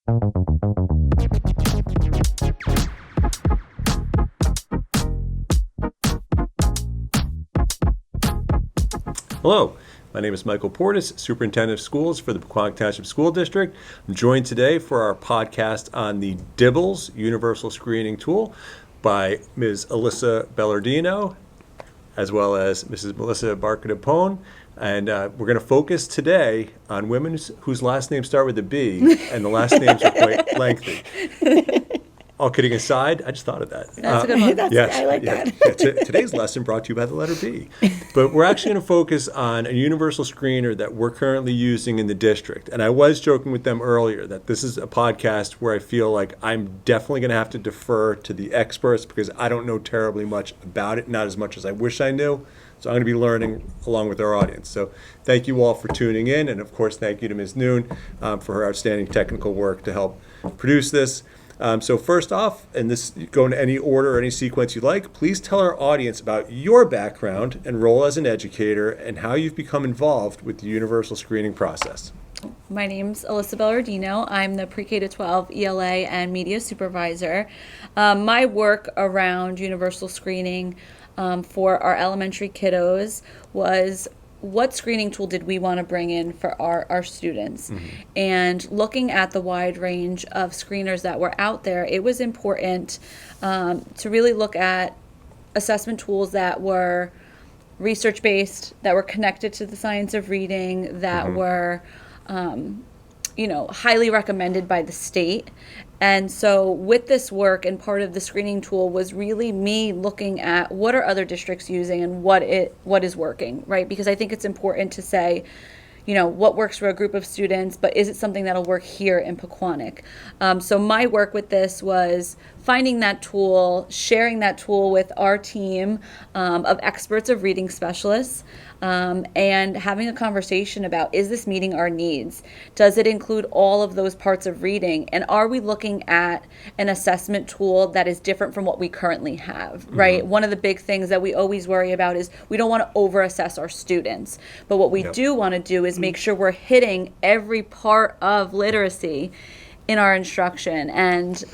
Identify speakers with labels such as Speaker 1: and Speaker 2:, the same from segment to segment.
Speaker 1: Hello, my name is Michael Portas, Superintendent of Schools for the Pequannock Township School District. I'm joined today for our podcast on the DIBELS Universal Screening Tool by Ms. Alyssa Bellardino, as well as Mrs. Melissa Barcadepone. And we're going to focus today on women whose last names start with a B, and the last names are quite lengthy. All kidding aside, I just thought of that.
Speaker 2: That's a good one.
Speaker 1: Yes,
Speaker 2: I like that.
Speaker 1: Today's lesson brought to you by the letter B. But we're actually going to focus on a universal screener that we're currently using in the district. And I was joking with them earlier that this is a podcast where I feel like I'm definitely going to have to defer to the experts because I don't know terribly much about it, not as much as I wish I knew. So I'm going to be learning along with our audience. So thank you all for tuning in. And of course, thank you to Ms. Noon for her outstanding technical work to help produce this. So first off, and this go in any order or any sequence you like, please tell our audience about your background and role as an educator and how you've become involved with the universal screening process.
Speaker 2: My name's Alyssa Bellardino. I'm the Pre-K to 12 ELA and Media Supervisor. My work around universal screening for our elementary kiddos was what screening tool did we want to bring in for our students? Mm-hmm. And looking at the wide range of screeners that were out there, it was important to really look at assessment tools that were research-based, that were connected to the science of reading, that mm-hmm. were highly recommended by the state. And so with this work, and part of the screening tool was really me looking at what are other districts using and what is working, right? Because I think it's important to say, what works for a group of students, but is it something that'll work here in Pequannock? So my work with this was finding that tool, sharing that tool with our team of experts, of reading specialists, and having a conversation about, is this meeting our needs? Does it include all of those parts of reading? And are we looking at an assessment tool that is different from what we currently have, right? Mm-hmm. One of the big things that we always worry about is we don't want to over-assess our students. But what we do want to do is make sure we're hitting every part of literacy in our instruction and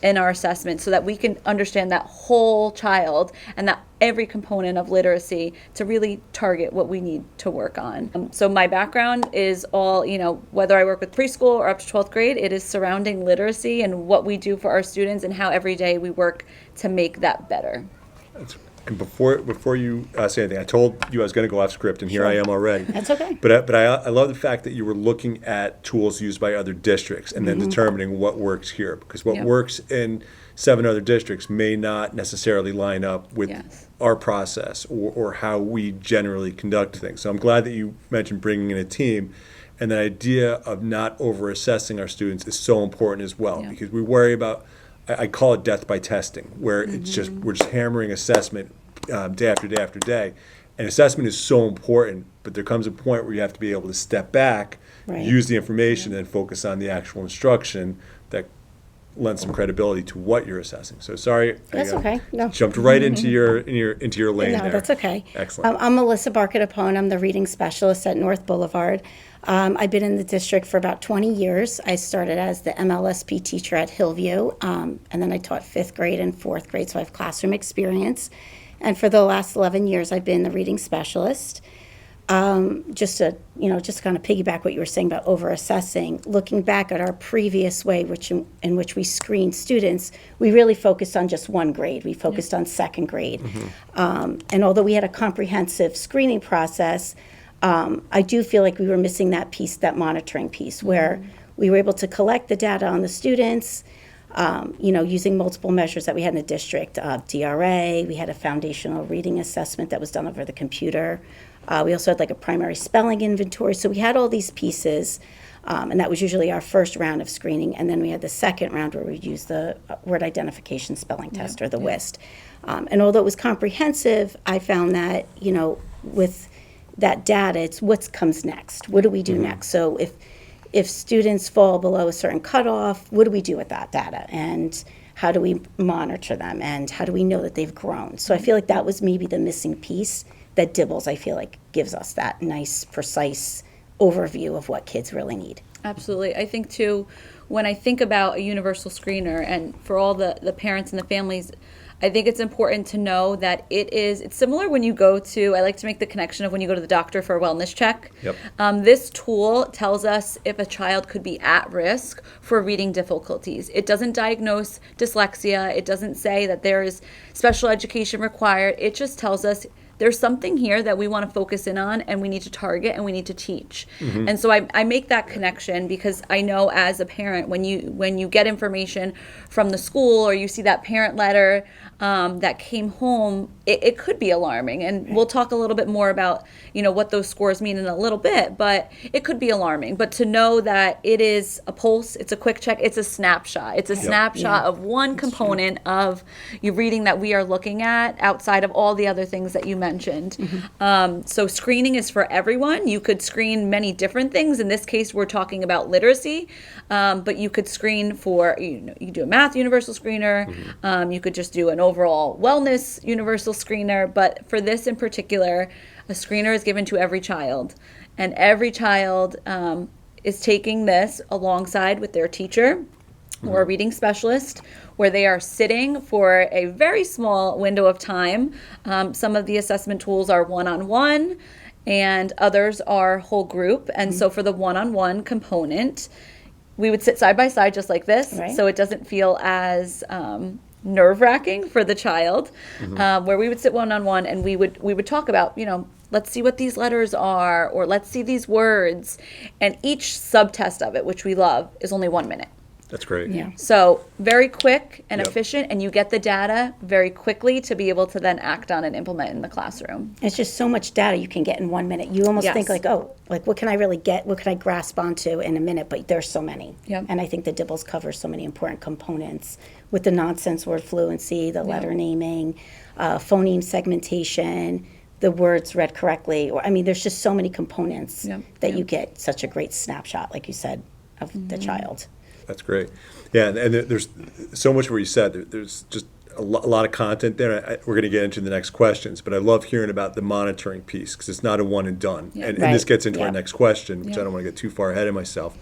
Speaker 2: in our assessment so that we can understand that whole child and that every component of literacy to really target what we need to work on. So my background is all, whether I work with preschool or up to 12th grade, it is surrounding literacy and what we do for our students and how every day we work to make that better.
Speaker 1: And before you say anything, I told you I was going to go off script, and here I am already.
Speaker 2: That's okay.
Speaker 1: But I love the fact that you were looking at tools used by other districts and then mm-hmm. determining what works here, because what works in 7 other districts may not necessarily line up with our process or how we generally conduct things. So I'm glad that you mentioned bringing in a team, and the idea of not over-assessing our students is so important as well, because we worry about, I call it death by testing, where mm-hmm. we're just hammering assessment day after day after day. And assessment is so important, but there comes a point where you have to be able to step back, use the information, and focus on the actual instruction that lends some credibility to what you're assessing. So sorry,
Speaker 2: that's okay. No,
Speaker 1: jumped right into your lane there.
Speaker 2: No, that's okay.
Speaker 1: Excellent.
Speaker 2: I'm Melissa Barcadepone. I'm the reading specialist at North Boulevard. I've been in the district for about 20 years. I started as the MLSP teacher at Hillview, and then I taught 5th grade and 4th grade, so I have classroom experience. And for the last 11 years, I've been the reading specialist. Just to kind of piggyback what you were saying about over-assessing, looking back at our previous way in which we screened students, we really focused on just one grade. We focused on 2nd grade. Mm-hmm. And although we had a comprehensive screening process, I do feel like we were missing that piece, that monitoring piece, where we were able to collect the data on the students, using multiple measures that we had in the district. DRA, we had a foundational reading assessment that was done over the computer. We also had like a primary spelling inventory. So we had all these pieces, and that was usually our first round of screening. And then we had the second round where we used the word identification spelling test, or the WIST. And although it was comprehensive, I found that, with that data, it's what comes next. What do we do next? So if students fall below a certain cutoff, what do we do with that data? And how do we monitor them? And how do we know that they've grown? So I feel like that was maybe the missing piece that DIBELS, I feel like, gives us that nice, precise overview of what kids really need.
Speaker 3: Absolutely. I think, too, when I think about a universal screener, and for all the parents and the families, I think it's important to know that it's similar when you go to, I like to make the connection of when you go to the doctor for a wellness check.
Speaker 1: Yep.
Speaker 3: This tool tells us if a child could be at risk for reading difficulties. It doesn't diagnose dyslexia. It doesn't say that there is special education required. It just tells us there's something here that we want to focus in on, and we need to target, and we need to teach. And so I make that connection because I know as a parent, when you get information from the school or you see that parent letter that came home, it could be alarming. And we'll talk a little bit more about, what those scores mean in a little bit, but it could be alarming. But to know that it is a pulse, it's a quick check, it's a snapshot. It's a snapshot of one component of your reading that we are looking at outside of all the other things that you mentioned. So screening is for everyone. You could screen many different things. In this case, we're talking about literacy, but you could screen for, you do a math universal screener. You could just do an overall wellness universal screener. But for this in particular, a screener is given to every child. And every child is taking this alongside with their teacher or a reading specialist, where they are sitting for a very small window of time. Some of the assessment tools are one-on-one, and others are whole group. And so for the one-on-one component, we would sit side by side just like this, so it doesn't feel as nerve-wracking for the child, where we would sit one-on-one and we would talk about, let's see what these letters are, or let's see these words. And each subtest of it, which we love, is only 1 minute.
Speaker 1: That's great.
Speaker 2: Yeah.
Speaker 3: So very quick and efficient, and you get the data very quickly to be able to then act on and implement in the classroom.
Speaker 2: It's just so much data you can get in 1 minute. You almost think what can I really get? What can I grasp onto in a minute? But there's so many.
Speaker 3: Yep.
Speaker 2: And I think the DIBELS covers so many important components with the nonsense word fluency, the letter naming, phoneme segmentation, the words read correctly. There's just so many components that you get such a great snapshot, like you said, of the child.
Speaker 1: That's great. Yeah, and there's so much where you said there's just a lot of content there. We're going to get into the next questions, but I love hearing about the monitoring piece because it's not a one and done. And this gets into our next question, which I don't want to get too far ahead of myself.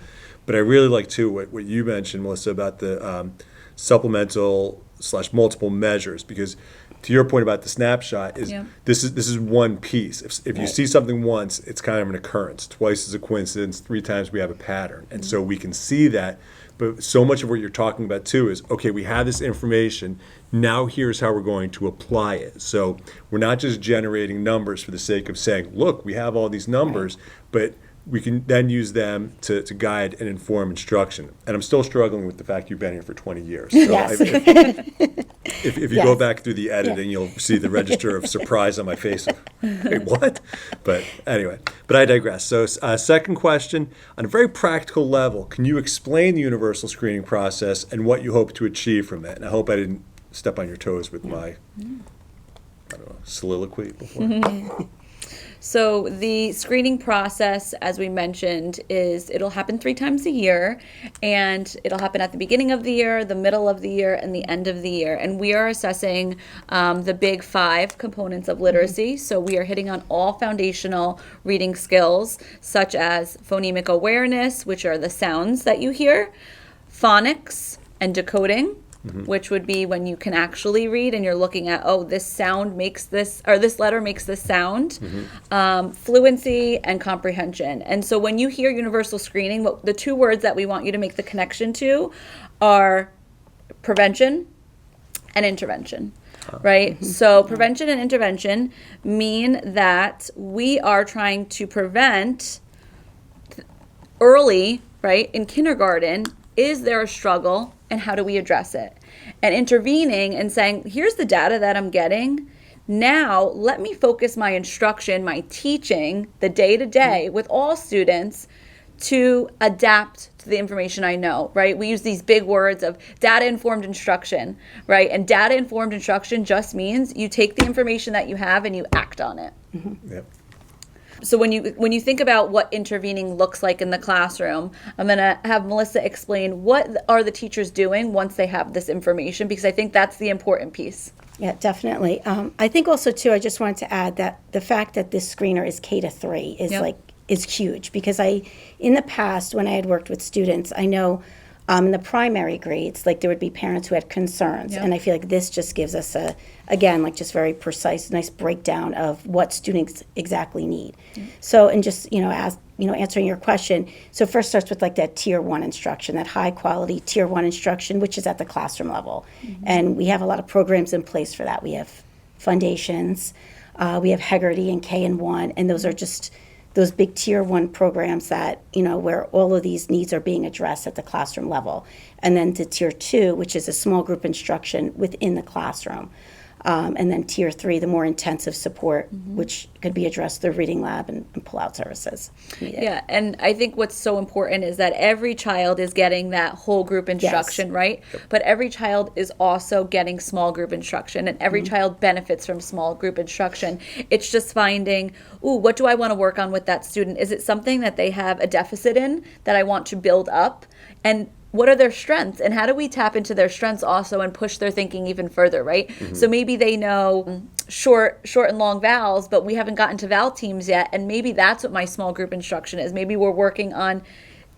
Speaker 1: But I really like, too, what you mentioned, Melissa, about the supplemental/multiple measures, because to your point about the snapshot, this is one piece. If you see something once, it's kind of an occurrence. Twice is a coincidence. 3 times we have a pattern. And so we can see that. But so much of what you're talking about, too, is, okay, we have this information. Now here's how we're going to apply it. So we're not just generating numbers for the sake of saying, look, we have all these numbers, but we can then use them to guide and inform instruction. And I'm still struggling with the fact you've been here for 20 years. So
Speaker 2: Yes.
Speaker 1: if you go back through the editing, you'll see the register of surprise on my face. Wait, what? But anyway, but I digress. So second question, on a very practical level, can you explain the universal screening process and what you hope to achieve from it? And I hope I didn't step on your toes with my, soliloquy before.
Speaker 3: So the screening process, as we mentioned, it'll happen 3 times a year, and it'll happen at the beginning of the year, the middle of the year, and the end of the year. And we are assessing the big 5 components of literacy. So we are hitting on all foundational reading skills, such as phonemic awareness, which are the sounds that you hear, phonics, and decoding, which would be when you can actually read and you're looking at, this sound makes this, or this letter makes this sound, fluency and comprehension. And so when you hear universal screening, the 2 words that we want you to make the connection to are prevention and intervention. Right? So prevention and intervention mean that we are trying to prevent early, right, in kindergarten. Is there a struggle, and how do we address it? And intervening and saying, here's the data that I'm getting. Now let me focus my instruction, my teaching, the day-to-day with all students to adapt to the information I know, right? We use these big words of data-informed instruction, right? And data-informed instruction just means you take the information that you have and you act on it.
Speaker 1: Yep.
Speaker 3: So when you think about what intervening looks like in the classroom, I'm going to have Melissa explain what are the teachers doing once they have this information, because I think that's the important piece.
Speaker 2: Yeah, definitely. I think also, too, I just wanted to add that the fact that this screener is K-3 is is huge, because in the past, when I had worked with students, I know In the primary grades, like there would be parents who had concerns,
Speaker 3: Yep.
Speaker 2: and I feel like this just gives us again, like just very precise, nice breakdown of what students exactly need. So, and just, answering your question, so first starts with like that tier 1 instruction, that high quality tier 1 instruction, which is at the classroom level. And we have a lot of programs in place for that. We have foundations, we have Hegarty and K and 1, and those are just those big tier 1 programs that, where all of these needs are being addressed at the classroom level. And then to tier 2, which is a small group instruction within the classroom. And then tier 3, the more intensive support, which could be addressed through reading lab and pull-out services needed.
Speaker 3: Yeah, and I think what's so important is that every child is getting that whole group instruction, right? But every child is also getting small group instruction, and every child benefits from small group instruction. It's just finding, what do I want to work on with that student? Is it something that they have a deficit in that I want to build up? And what are their strengths, and how do we tap into their strengths also and push their thinking even further, right? So maybe they know short and long vowels, but we haven't gotten to vowel teams yet, and maybe that's what my small group instruction is. Maybe we're working on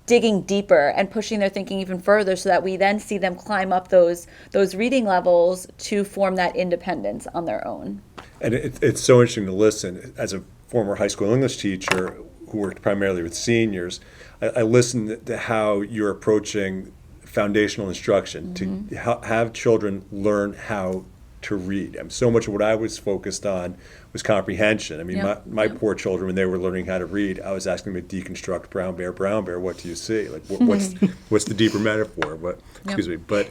Speaker 3: digging deeper and pushing their thinking even further so that we then see them climb up those reading levels to form that independence on their own.
Speaker 1: And it's so interesting to listen. As a former high school English teacher who worked primarily with seniors, I listened to how you're approaching foundational instruction to have children learn how to read. And so much of what I was focused on was comprehension. I mean, my poor children, when they were learning how to read, I was asking them to deconstruct brown bear, what do you see? Like, what's the deeper metaphor? Excuse me. But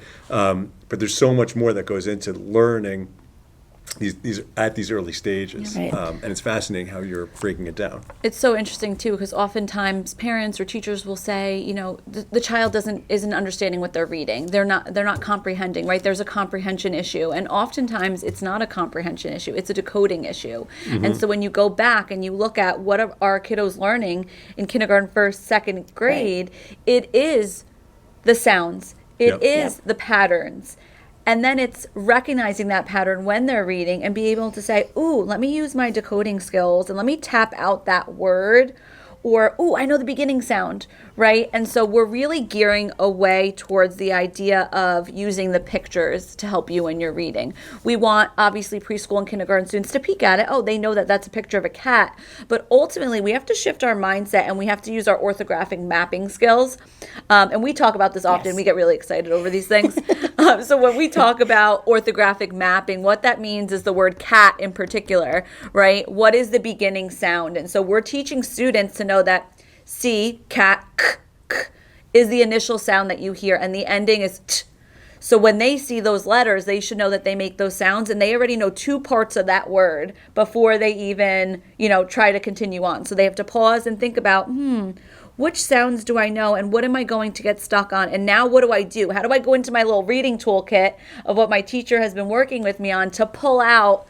Speaker 1: there's so much more that goes into learning these at these early stages, and it's fascinating how you're breaking it down.
Speaker 3: It's so interesting too, because oftentimes parents or teachers will say, the child isn't understanding what they're reading. They're not comprehending, right? There's a comprehension issue, and oftentimes it's not a comprehension issue. It's a decoding issue. And so when you go back and you look at what are our kiddos learning in kindergarten, first, second grade, it is the sounds. It is the patterns. And then it's recognizing that pattern when they're reading and be able to say, let me use my decoding skills and let me tap out that word. Or, I know the beginning sound, right? And so we're really gearing away towards the idea of using the pictures to help you when you're reading. We want, obviously, preschool and kindergarten students to peek at it. They know that that's a picture of a cat. But ultimately, we have to shift our mindset and we have to use our orthographic mapping skills. And we talk about this often. We get really excited over these things. So when we talk about orthographic mapping, what that means is the word cat in particular, right? What is the beginning sound? And so we're teaching students to know that C, cat, k is the initial sound that you hear, and the ending is t. So when they see those letters, they should know that they make those sounds, and they already know 2 parts of that word before they even, try to continue on. So they have to pause and think about, which sounds do I know, and what am I going to get stuck on? And now what do I do? How do I go into my little reading toolkit of what my teacher has been working with me on to pull out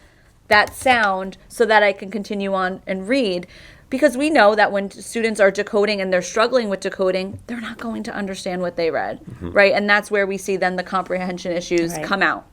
Speaker 3: that sound so that I can continue on and read? Because we know that when students are decoding and they're struggling with decoding, they're not going to understand what they read, right? And that's where we see then the comprehension issues come out.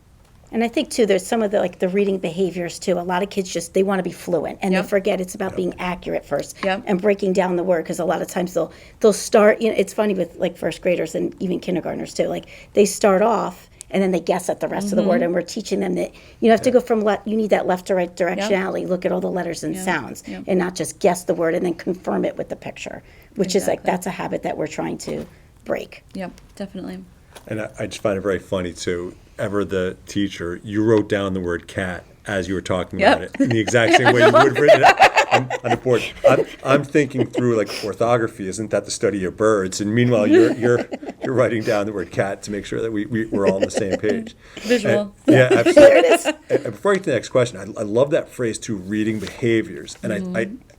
Speaker 2: And I think, too, there's some of the reading behaviors, too. A lot of kids they want to be fluent, and they forget it's about being accurate first and breaking down the word, because a lot of times they'll start, it's funny with, first graders and even kindergartners, too. They start off, and then they guess at the rest of the word, and we're teaching them that you have to go from you need that left to right directionality, look at all the letters and sounds, and not just guess the word and then confirm it with the picture, which is that's a habit that we're trying to break.
Speaker 3: Yep, definitely.
Speaker 1: And I just find it very funny, too. Ever the teacher, you wrote down the word cat as you were talking about it in the exact same way you would have written it on the board. I'm thinking through orthography. Isn't that the study of birds? And meanwhile, you're writing down the word cat to make sure that we're all on the same page.
Speaker 3: Visual.
Speaker 1: Yeah, absolutely. There it is. And before I get to the next question, I love that phrase too, reading behaviors. And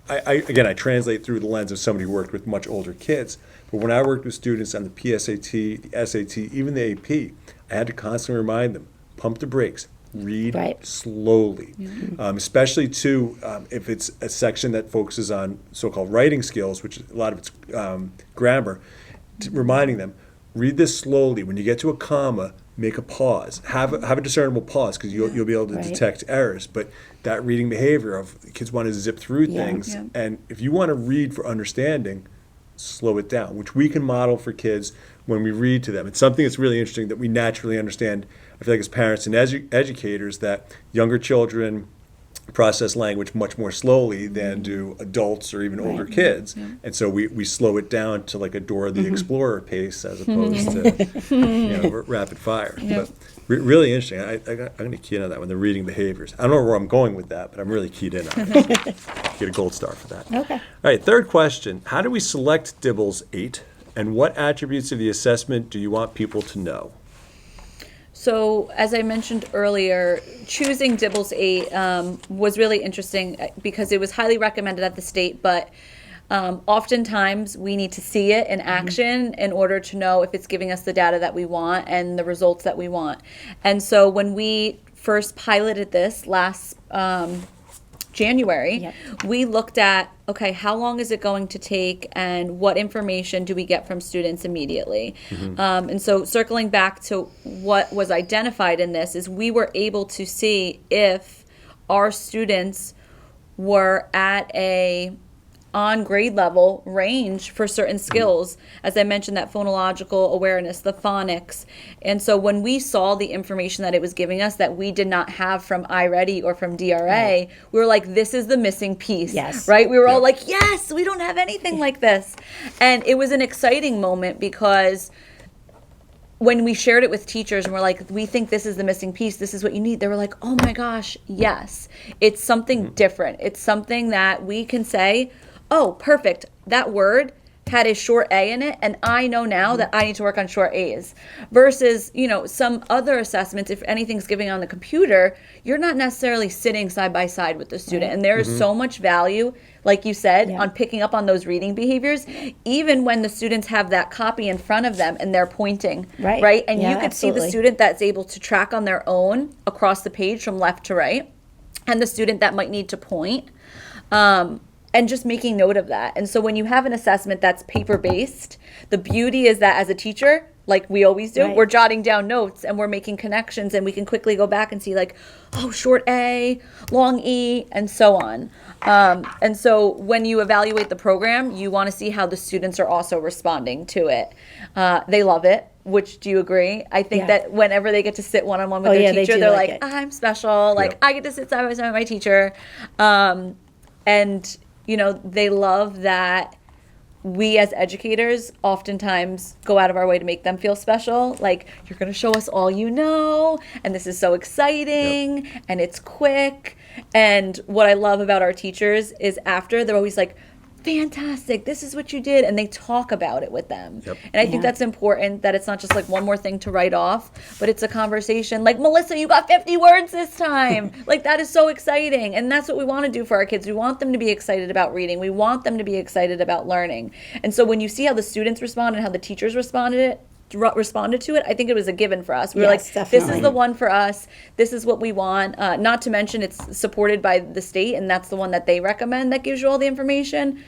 Speaker 1: I translate through the lens of somebody who worked with much older kids. But when I worked with students on the PSAT, the SAT, even the AP, I had to constantly remind them, pump the brakes, read slowly, especially too if it's a section that focuses on so-called writing skills, which a lot of it's grammar, reminding them, read this slowly. When you get to a comma, make a pause. Have a discernible pause, because you'll be able to detect errors. But that reading behavior of kids want to zip through things, and if you want to read for understanding, slow it down, which we can model for kids when we read to them. It's something that's really interesting that we naturally understand, I feel like as parents and educators, that younger children process language much more slowly than do adults or even older kids. And so we slow it down to like a Dora the Explorer pace as opposed to rapid fire. But really interesting. I'm going to key in on that one, the reading behaviors. I don't know where I'm going with that, but I'm really keyed in on it. Get a gold star for that.
Speaker 2: Okay.
Speaker 1: All right, third question. How do we select DIBELS 8, and what attributes of the assessment do you want people to know?
Speaker 3: So, as I mentioned earlier, choosing DIBELS 8 was really interesting because it was highly recommended at the state, but oftentimes we need to see it in action in order to know if it's giving us the data that we want and the results that we want. And so when we first piloted this last January, we looked at, okay, how long is it going to take and what information do we get from students immediately? And so circling back to what was identified in this is we were able to see if our students were at a on grade level range for certain skills. As I mentioned, that phonological awareness, the phonics. And so when we saw the information that it was giving us that we did not have from iReady or from DRA, we were like, this is the missing piece, right? We were all like, yes, we don't have anything like this. And it was an exciting moment because when we shared it with teachers and we're like, we think this is the missing piece, this is what you need, they were like, oh my gosh, yes. It's something different. It's something that we can say, oh, perfect, that word had a short A in it, and I know now that I need to work on short A's. Versus, some other assessments, if anything's giving on the computer, you're not necessarily sitting side by side with the student. And there is so much value, like you said, on picking up on those reading behaviors, even when the students have that copy in front of them and they're pointing, right? And you could see the student that's able to track on their own across the page from left to right, and the student that might need to point. And just making note of that. And so when you have an assessment that's paper-based, the beauty is that as a teacher, like we always do, we're jotting down notes and we're making connections, and we can quickly go back and see like, oh, short A, long E, and so on. And so when you evaluate the program, you want to see how the students are also responding to it. They love it. Which, do you agree? I think that whenever they get to sit one-on-one with their teacher, they're like, I'm special. Like, I get to sit side by side with my teacher. And they love that we as educators oftentimes go out of our way to make them feel special. Like, you're going to show us all you know, and this is so exciting, and it's quick. And what I love about our teachers is after, they're always like, fantastic, this is what you did, and they talk about it with them. And I think that's important, that it's not just like one more thing to write off, but it's a conversation. Like, Melissa, you got 50 words this time. Like, that is so exciting. And that's what we want to do for our kids. We want them to be excited about reading. We want them to be excited about learning. And so when you see how the students respond and how the teachers responded to it, I think it was a given for us. We were like,
Speaker 2: definitely.
Speaker 3: This is the one for us. This is what we want. Not to mention it's supported by the state, and that's the one that they recommend that gives you all the information.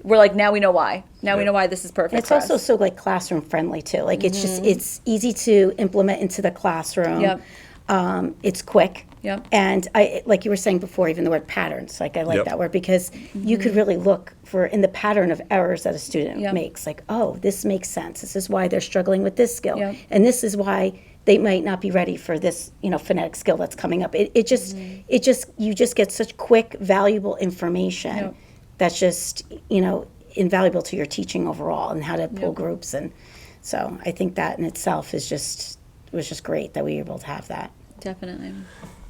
Speaker 3: We're like, now we know why. Now we know why this is perfect.
Speaker 2: It's also so like classroom friendly too. Like it's just, it's easy to implement into the classroom. It's quick. And I, like you were saying before, even the word patterns, like I like that word, because you could really look for in the pattern of errors that a student makes. Like, oh, this makes sense. This is why they're struggling with this skill. And this is why they might not be ready for this, phonetic skill that's coming up. You just get such quick, valuable information that's just, invaluable to your teaching overall and how to pull groups. And so I think that in itself was just great that we were able to have that.
Speaker 3: Definitely.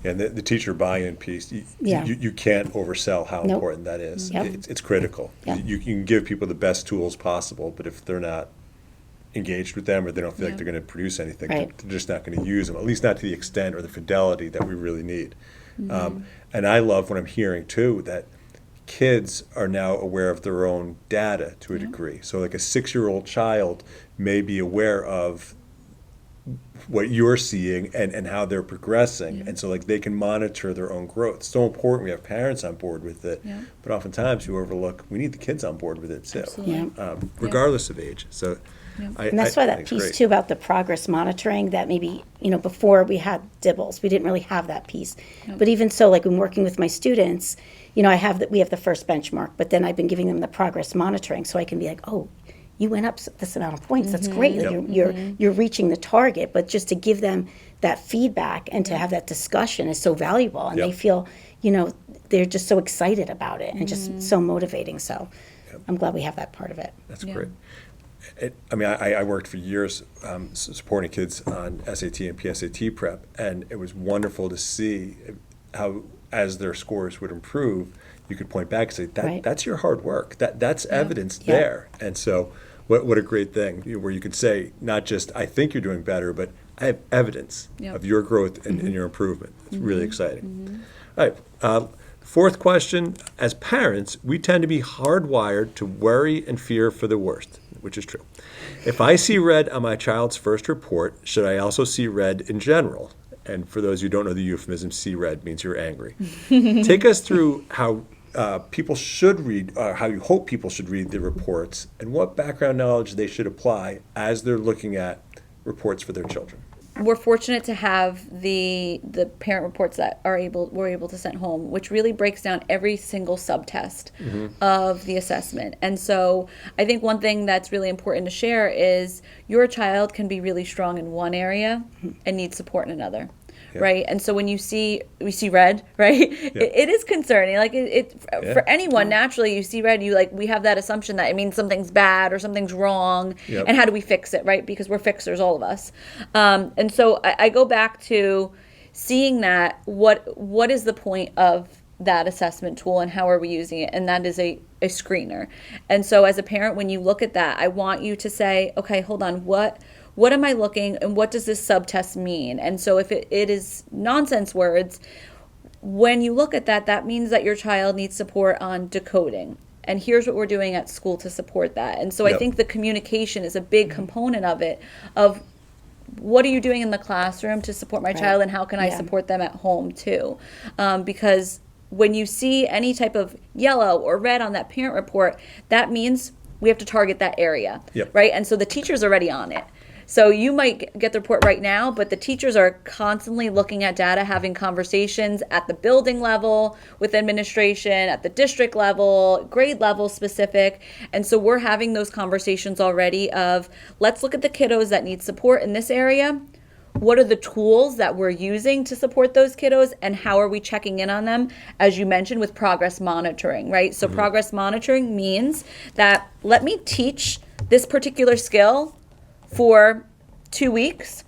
Speaker 1: And the teacher buy-in piece, you can't oversell how important that is. It's critical. You can give people the best tools possible, but if they're not engaged with them or they don't feel like they're going to produce anything, they're just not going to use them, at least not to the extent or the fidelity that we really need. And I love what I'm hearing, too, that kids are now aware of their own data to a degree. So like a 6-year-old child may be aware of what you're seeing and how they're progressing. And so like they can monitor their own growth. It's so important we have parents on board with it, but oftentimes you overlook, we need the kids on board with it too, regardless of age. So
Speaker 2: and that's why that piece too about the progress monitoring, that maybe, before we had DIBELS, we didn't really have that piece. But even so, like when working with my students, we have the first benchmark, but then I've been giving them the progress monitoring so I can be like, oh, you went up this amount of points. That's great. You're reaching the target. But just to give them that feedback and to have that discussion is so valuable. And they feel, they're just so excited about it and just so motivating. So I'm glad we have that part of it.
Speaker 1: That's great. I worked for years supporting kids on SAT and PSAT prep, and it was wonderful to see how, as their scores would improve, you could point back and say, that's your hard work. That's evidence there. And so what a great thing, where you could say, not just, I think you're doing better, but I have evidence of your growth and your improvement. It's really exciting. All right. Fourth question, as parents, we tend to be hardwired to worry and fear for the worst, which is true. If I see red on my child's first report, should I also see red in general? And for those who don't know the euphemism, see red means you're angry. Take us through how people should read, or how you hope people should read the reports, and what background knowledge they should apply as they're looking at reports for their children.
Speaker 3: We're fortunate to have the parent reports that we're able to send home, which really breaks down every single subtest of the assessment. And so I think one thing that's really important to share is your child can be really strong in one area and need support in another. Right, and so when we see red, right, it is concerning. Like for anyone, naturally, you see red, we have that assumption that it means something's bad or something's wrong, and how do we fix it, right? Because we're fixers, all of us. And so I go back to seeing that what is the point of that assessment tool and how are we using it? And that is a screener. And so as a parent, when you look at that, I want you to say, okay, hold on, what am I looking, and what does this subtest mean? And so if it is nonsense words, when you look at that, that means that your child needs support on decoding. And here's what we're doing at school to support that. And so I think the communication is a big component of it, of what are you doing in the classroom to support my child, and how can I support them at home too? Because when you see any type of yellow or red on that parent report, that means we have to target that area, right? And so the teacher's already on it. So you might get the report right now, but the teachers are constantly looking at data, having conversations at the building level, with administration, at the district level, grade level specific. And so we're having those conversations already of, let's look at the kiddos that need support in this area. What are the tools that we're using to support those kiddos, and how are we checking in on them, as you mentioned, with progress monitoring, right? So progress monitoring means that let me teach this particular skill for 2 weeks,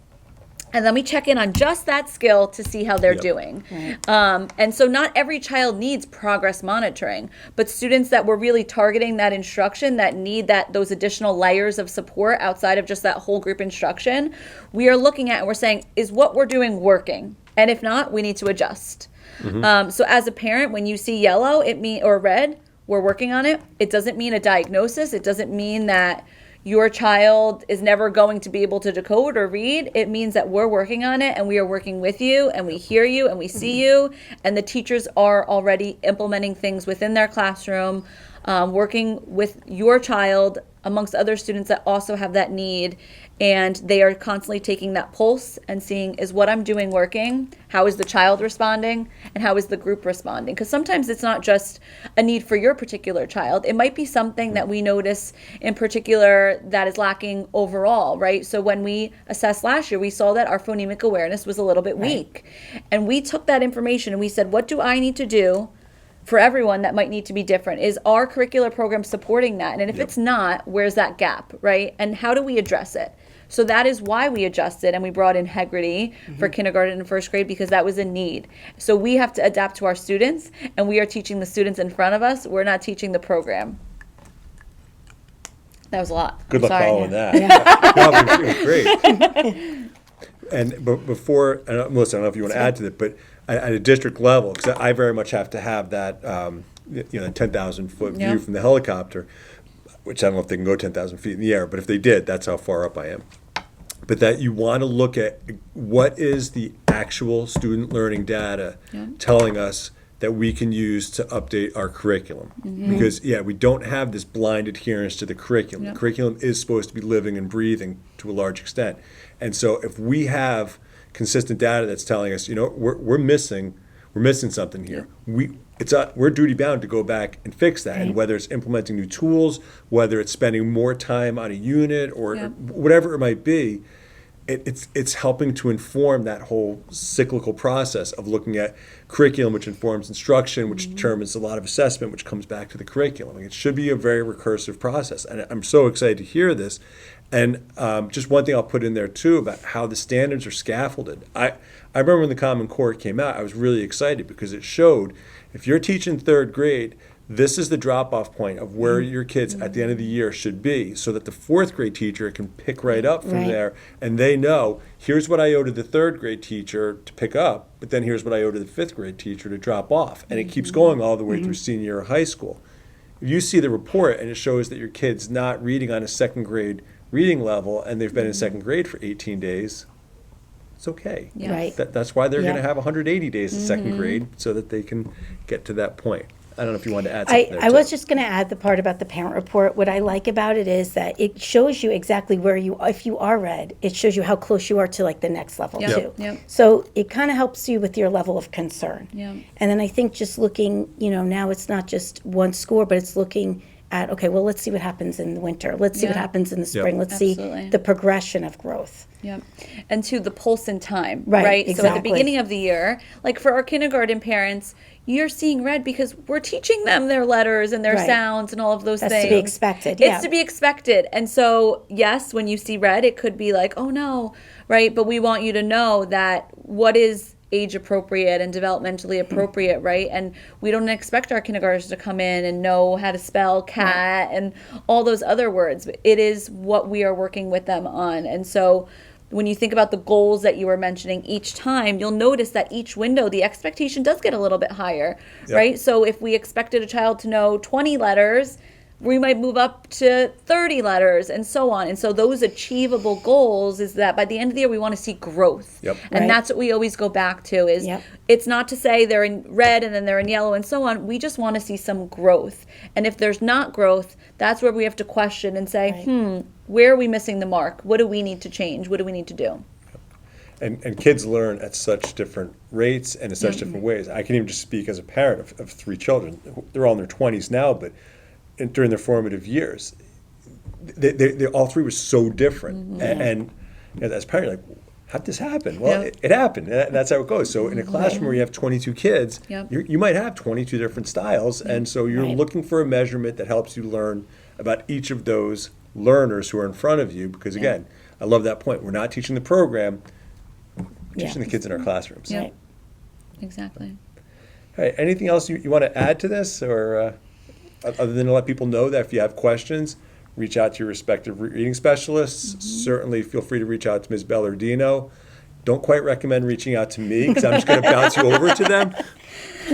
Speaker 3: and then we check in on just that skill to see how they're doing. Right. And so not every child needs progress monitoring, but students that we're really targeting that instruction, that need those additional layers of support outside of just that whole group instruction, we are looking at and we're saying, is what we're doing working? And if not, we need to adjust. So as a parent, when you see yellow or red, we're working on it. It doesn't mean a diagnosis. It doesn't mean that your child is never going to be able to decode or read. It means that we're working on it, and we are working with you, and we hear you, and we see you, and the teachers are already implementing things within their classroom, working with your child amongst other students that also have that need, and they are constantly taking that pulse and seeing, is what I'm doing working? How is the child responding? And how is the group responding? Because sometimes it's not just a need for your particular child. It might be something that we notice in particular that is lacking overall, right? So when we assessed last year, we saw that our phonemic awareness was a little bit weak. And we took that information and we said, what do I need to do for everyone that might need to be different? Is our curricular program supporting that? And if it's not, where's that gap, right? And how do we address it? So that is why we adjusted and we brought in Hegarty for kindergarten and first grade, because that was a need. So we have to adapt to our students, and we are teaching the students in front of us. We're not teaching the program. That was a lot.
Speaker 1: Good luck following that. No, it was great. And before, Melissa, I don't know if you want to add to that, but at a district level, because I very much have to have that 10,000 foot view from the helicopter, which I don't know if they can go 10,000 feet in the air, but if they did, that's how far up I am. But that you want to look at what is the actual student learning data telling us that we can use to update our curriculum. Because, we don't have this blind adherence to the curriculum. The curriculum is supposed to be living and breathing to a large extent. And so if we have consistent data that's telling us, we're missing we're missing something here. We're duty bound to go back and fix that. And whether it's implementing new tools, whether it's spending more time on a unit or whatever it might be, it's helping to inform that whole cyclical process of looking at curriculum, which informs instruction, which determines a lot of assessment, which comes back to the curriculum. It should be a very recursive process. And I'm so excited to hear this. And just one thing I'll put in there too about how the standards are scaffolded. I remember when the Common Core came out, I was really excited because it showed if you're teaching third grade, this is the drop-off point of where your kids at the end of the year should be, so that the fourth grade teacher can pick right up from there, and they know, here's what I owe to the third grade teacher to pick up, but then here's what I owe to the fifth grade teacher to drop off. And it keeps going all the way through senior year of high school. If you see the report and it shows that your kid's not reading on a second grade reading level and they've been in second grade for 18 days, it's okay.
Speaker 3: Yeah.
Speaker 2: Right.
Speaker 1: That's why they're going to have 180 days in second grade, so that they can get to that point. I don't know if you wanted to add something there,
Speaker 2: I
Speaker 1: too.
Speaker 2: was just going to add the part about the parent report. What I like about it is that it shows you exactly where you, if you are red, it shows you how close you are to like the next level too.
Speaker 3: Yep.
Speaker 2: So it kind of helps you with your level of concern.
Speaker 3: Yep.
Speaker 2: And then I think just looking, now it's not just one score, but it's looking at, okay, well, let's see what happens in the winter. Let's see what happens in the spring. Let's
Speaker 3: Absolutely.
Speaker 2: see the progression of growth.
Speaker 3: Yep. And to the pulse in time,
Speaker 2: Right,
Speaker 3: right? So at the
Speaker 2: exactly.
Speaker 3: beginning of the year, like for our kindergarten parents, you're seeing red because we're teaching them their letters and their
Speaker 2: Right.
Speaker 3: sounds and all of those
Speaker 2: That's
Speaker 3: things.
Speaker 2: to be expected,
Speaker 3: It's to be expected. And so, yes, when you see red, it could be like, oh no, right? But we want you to know that what is age appropriate and developmentally appropriate, right? And we don't expect our kindergartners to come in and know how to spell cat and all those other words. It is what we are working with them on. And so when you think about the goals that you were mentioning each time, you'll notice that each window, the expectation does get a little bit higher, right? So if we expected a child to know 20 letters, we might move up to 30 letters and so on. And so those achievable goals is that by the end of the year, we want to see growth.
Speaker 1: Yep.
Speaker 3: And
Speaker 2: Right.
Speaker 3: that's what we always go back to is it's not to say they're in red and then they're in yellow and so on. We just want to see some growth. And if there's not growth, that's where we have to question and say, where are we missing the mark? What do we need to change? What do we need to do?
Speaker 1: And kids learn at such different rates and in such different ways. I can even just speak as a parent of three children. They're all in their 20s now, but during their formative years, they all three were so different. And as a parent, you're like, how did this happen? Well, it happened. And that's how it goes. So in a classroom where you have 22 kids, you might have 22 different styles. And so you're looking for a measurement that helps you learn about each of those learners who are in front of you. Because again, I love that point. We're not teaching the program, we're teaching the kids in our classrooms.
Speaker 3: Yep. Exactly.
Speaker 1: All right, anything else you want to add to this, or other than to let people know that if you have questions, reach out to your respective reading specialists. Certainly feel free to reach out to Ms. Bellardino. Don't quite recommend reaching out to me because I'm just going to bounce you over to them.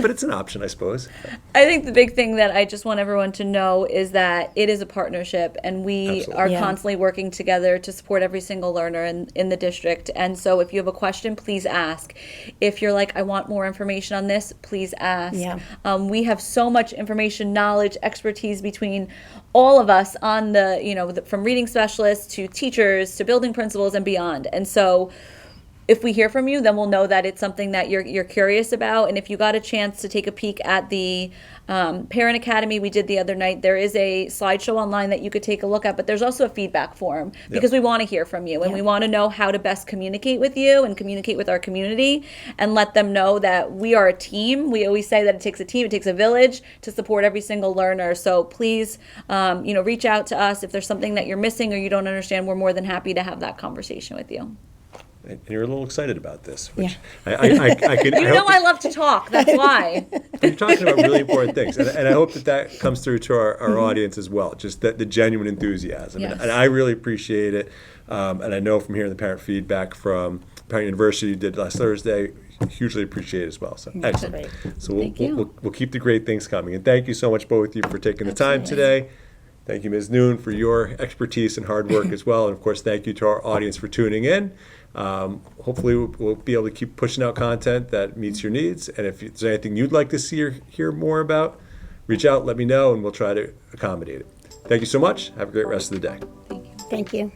Speaker 1: But it's an option, I suppose.
Speaker 3: I think the big thing that I just want everyone to know is that it is a partnership, and we
Speaker 1: Absolutely.
Speaker 3: are constantly working together to support every single learner in the district. And so if you have a question, please ask. If you're like, I want more information on this, please ask. We have so much information, knowledge, expertise between all of us on from reading specialists to teachers to building principals and beyond. And so if we hear from you, then we'll know that it's something that you're curious about. And if you got a chance to take a peek at the Parent Academy we did the other night, there is a slideshow online that you could take a look at, but there's also a feedback form because we want to hear from you and we want to know how to best communicate with you and communicate with our community and let them know that we are a team. We always say that it takes a team, it takes a village to support every single learner. So please, reach out to us if there's something that you're missing or you don't understand. We're more than happy to have that conversation with you.
Speaker 1: And you're a little excited about this, which
Speaker 2: Yeah.
Speaker 1: I could.
Speaker 3: I love to talk. That's why.
Speaker 1: You're talking about really important things, and I hope that comes through to our audience as well. Just the genuine enthusiasm,
Speaker 3: Yes.
Speaker 1: and I really appreciate it. And I know from hearing the parent feedback from Parent University you did last Thursday, hugely appreciate it as well. So excellent. So we'll keep the great things coming, and thank you so much, both of you, for taking the time today. Thank you, Ms. Noon, for your expertise and hard work as well. And of course, thank you to our audience for tuning in. Hopefully we'll be able to keep pushing out content that meets your needs. And if there's anything you'd like to see or hear more about, reach out, let me know, and we'll try to accommodate it. Thank you so much. Have a great rest of the day.
Speaker 2: Thank you.